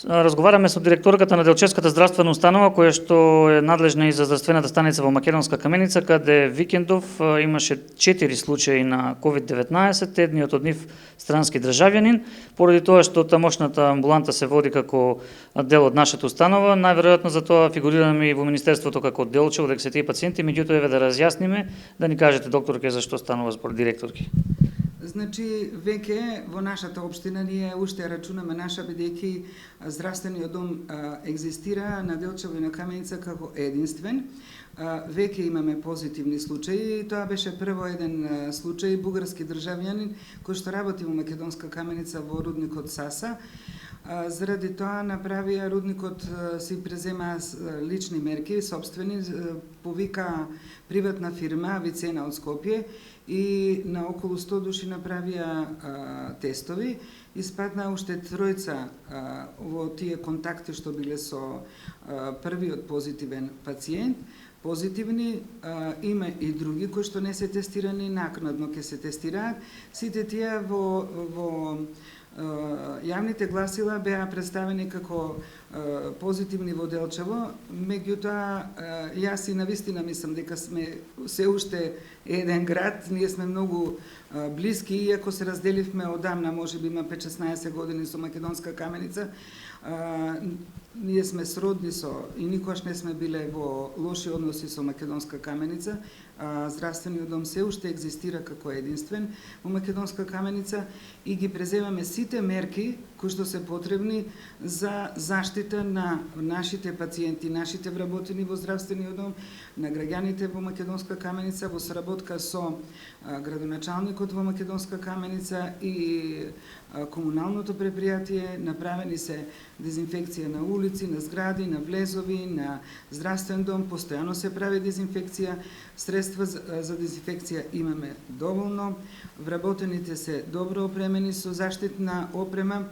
Разговараме со директорката на Делчевската здравствена установа, која што е надлежна и за здравствената станица во Македонска Каменица, каде викендов имаше 4 случаи на COVID-19, едниот од нив странски државјанин. Поради тоа што тамошната амбуланта се води како дел од нашата установа, најверојатно за тоа фигурираме и во Министерството како Делчево, дека се тие пациенти, меѓутоа еве да разјасниме, да ни кажете докторке зашто станува збор директорки. Значи, веќе во нашата општина ние уште рачунаме наша, бидејќи здравствениот дом екзистира на Делчево и на Каменица како единствен. Веќе имаме позитивни случаи. Тоа беше прво еден случај, бугарски државјанин кој што работи во Македонска Каменица во рудникот Саса. Заради тоа направија рудникот си презема лични мерки, собствени, повика приватна фирма Авицена од Скопје и на околу 100 души направија тестови. Испадна уште тројца во тие контакти што биле со првиот позитивен пациент. Позитивни, има и други кои што не се тестирани, накнадно ќе се тестираат. Сите тие во јавните гласила беа представени како позитивни во Делчево, меѓутоа јас и навистина мислам дека сме се уште еден град, ние сме многу блиски, иако се разделивме одамна, можеби има 5-16 години со Македонска Каменица, ние сме сродни со и никогаш не сме биле во лоши односи со Македонска Каменица. Здравствениот дом се уште екзистира како единствен во Македонска Каменица и ги преземаме сите мерки кои што се потребни за заштита на нашите пациенти, нашите вработени во здравствениот дом, на граѓаните во Македонска Каменица, во сработка со градоначалникот во Македонска Каменица и комуналното предпријатие. Направени се дезинфекција на улици, на згради, на влезови, на здравствен дом, постојано се прави дезинфекција, средства за дезинфекција имаме доволно, вработените се добро опремени со заштитна опрема.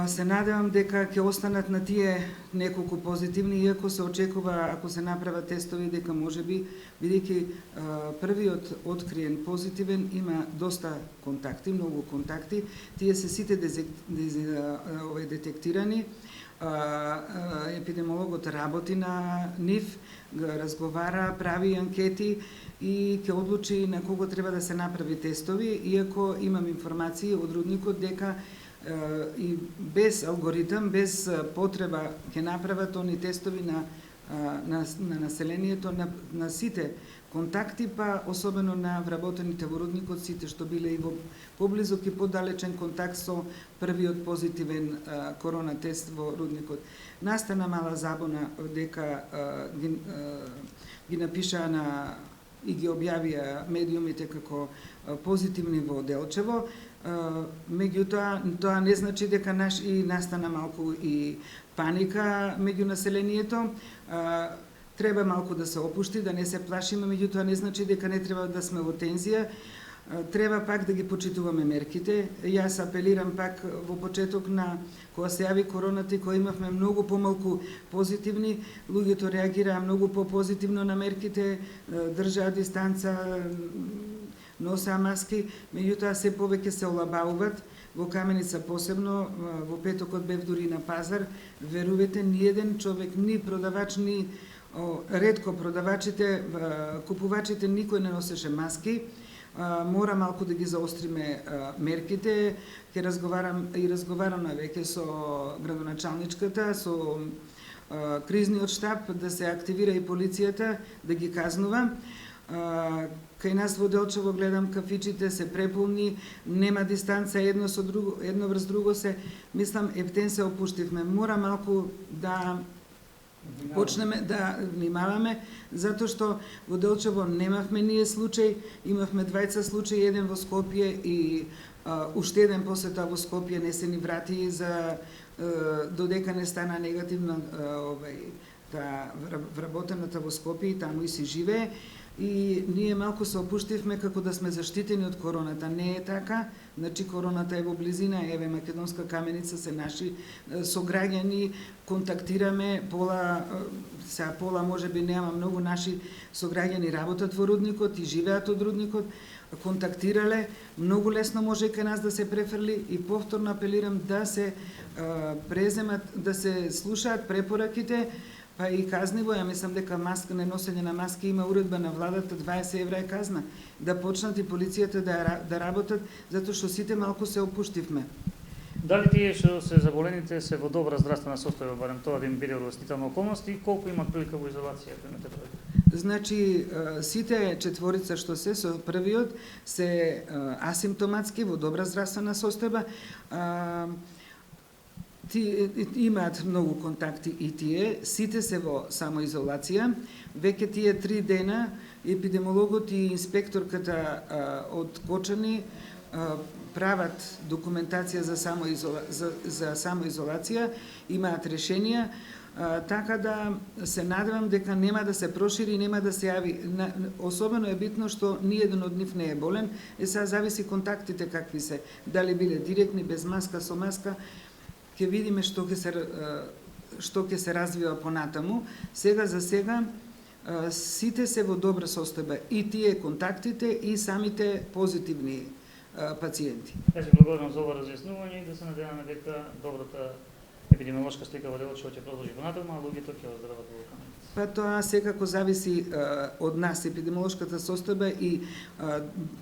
Се надевам дека ќе останат на тие неколку позитивни, иако се очекува, ако се направат тестови, дека можеби, бидејќи првиот откриен позитивен има доста контакти, многу контакти, тие се сите детектирани. Епидемиологот работи на нив, разговара, прави анкети и ќе одлучи на кого треба да се направи тестови, иако имам информации од рудникот дека и без алгоритам, без потреба ќе направат они тестови на населението, на сите контакти, па особено на вработените во рудникот, сите што биле и во поблизок и подалечен контакт со првиот позитивен корона тест во рудникот. Настана мала забуна дека ги напишаа и ги објавија медиумите како позитивни во Делчево. Меѓутоа, тоа не значи дека и настана малку и паника меѓу населението. Треба малку да се опушти, да не се плашиме, меѓутоа не значи дека не треба да сме во тензија. Треба пак да ги почитуваме мерките. Јас апелирам пак во почеток на кога се јави короната и кога имавме многу помалку позитивни, луѓето реагираа многу попозитивно на мерките, држаа дистанца, носеа маски, меѓутоа се повеќе се олабавуваат. Во Каменица посебно, во петокот бев дури на пазар, верувате, ни еден човек, ни продавач, ни ретко продавачите, купувачите, никој не носеше маски. Мора малку да ги заостриме мерките. Ќе разговарам веќе со градоначалничката, со кризниот штаб, да се активира и полицијата, да ги казнува. Кај нас во Делчево гледам кафичите се преполни, нема дистанца едно врз друго се, мислам, ептен се опуштивме. Мора малку да почнеме да внимаваме, затоа што во Делчево немавме ние случај, имавме двајца случаи, еден во Скопје и уште еден после тоа во Скопје не се ни врати за додека не стана негативно вработената во Скопје и таму и си живее. И ние малку се опуштивме како да сме заштитени од короната. Не е така. Значи короната е во близина, еве Македонска Каменица се наши сограѓани, контактираме, пола можеби нема многу наши сограѓани работат во рудникот и живеат од рудникот. контактирале, многу лесно може кај нас да се префрли и повторно апелирам да се преземат, да се слушаат препораките, па и казниво, ја мислам дека маска, неносење на маски има уредба на владата, 20 евра е казна. Да почнат и полицијата да работат, затоа што сите малку се опуштивме. Дали тие што се заболените се во добра здравствена состојба, барем тоа да им биде урвостителна околност и колку имат прилика во изолација, ако имате број? Значи, сите четворица што се со првиот се асимптоматски во добра здравствена состојба. Имаат многу контакти и тие, сите се во самоизолација. Веќе тие 3 дена епидемиологот и инспекторката од Кочани прават документација за самоизолација, имаат решенија, така да се надевам дека нема да се прошири, нема да се јави. Особено е битно што ниеден од нив не е болен, сега зависи контактите какви се, дали биле директни, без маска, со маска, ќе видиме што ќе се развива понатаму. Сега за сега сите се во добра состојба, и тие контактите и самите позитивни пациенти. Јас ви благодарам за ова разјаснување и да се надеваме дека добрата епидемиолошка слика во Делчево ќе продолжи понатаму, а луѓето ќе оздрават во каменица. Па тоа секако зависи од нас, епидемиолошката состојба и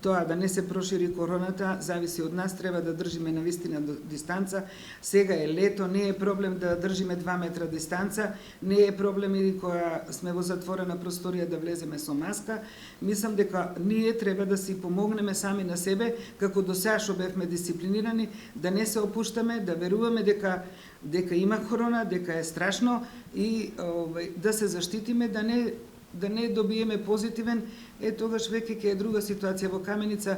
тоа да не се прошири короната, зависи од нас, треба да држиме навистина дистанца. Сега е лето, не е проблем да држиме 2 метра дистанца, не е проблем и кога сме во затворена просторија да влеземе со маска. Мислам дека ние треба да си помогнеме сами на себе, како до сега што бевме дисциплинирани, да не се опуштаме, да веруваме дека има корона, дека е страшно и да се заштитиме, да не добиеме позитивен, тогаш веќе ќе е друга ситуација во Каменица.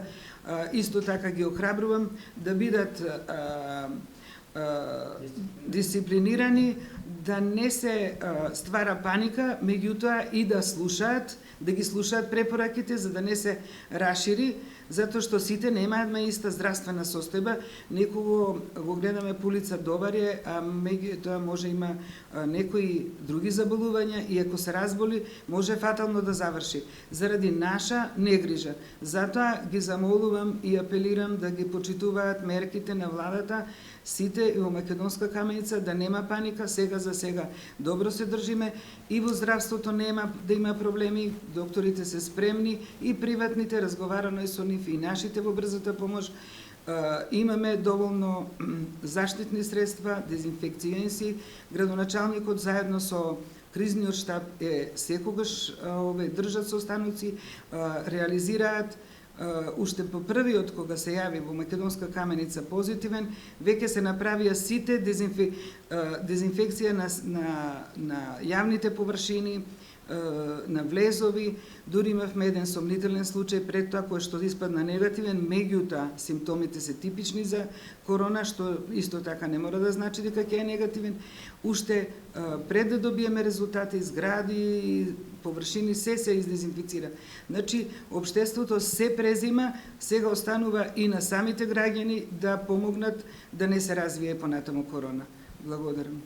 Исто така ги охрабрувам да бидат дисциплинирани, да не се ствара паника, меѓутоа и да слушаат, да ги слушаат препораките за да не се рашири, затоа што сите немаат иста здравствена состојба. Некого го гледаме по улица добар е, а меѓутоа може има некои други заболувања и ако се разболи, може фатално да заврши. Заради наша негрижа. Затоа ги замолувам и апелирам да ги почитуваат мерките на владата, сите во Македонска Каменица, да нема паника, сега за сега добро се држиме и во здравството нема да има проблеми, докторите се спремни и приватните, разговарано е со нив и нашите во брзата помош. Имаме доволно заштитни средства, дезинфекциенси, градоначалникот заедно со кризниот штаб секогаш држат состаноци, реализираат. Уште по првиот кога се јави во Македонска Каменица позитивен, веќе се направија сите дезинфекција на јавните површини, на влезови, дури имавме еден сомнителен случај пред тоа кој што испадна негативен, меѓутоа симптомите се типични за корона, што исто така не мора да значи дека ќе е негативен. Уште пред да добиеме резултати, згради, површини, се издезинфицира. Значи, општеството се презима, сега останува и на самите граѓани да помогнат да не се развие понатаму корона. Благодарам.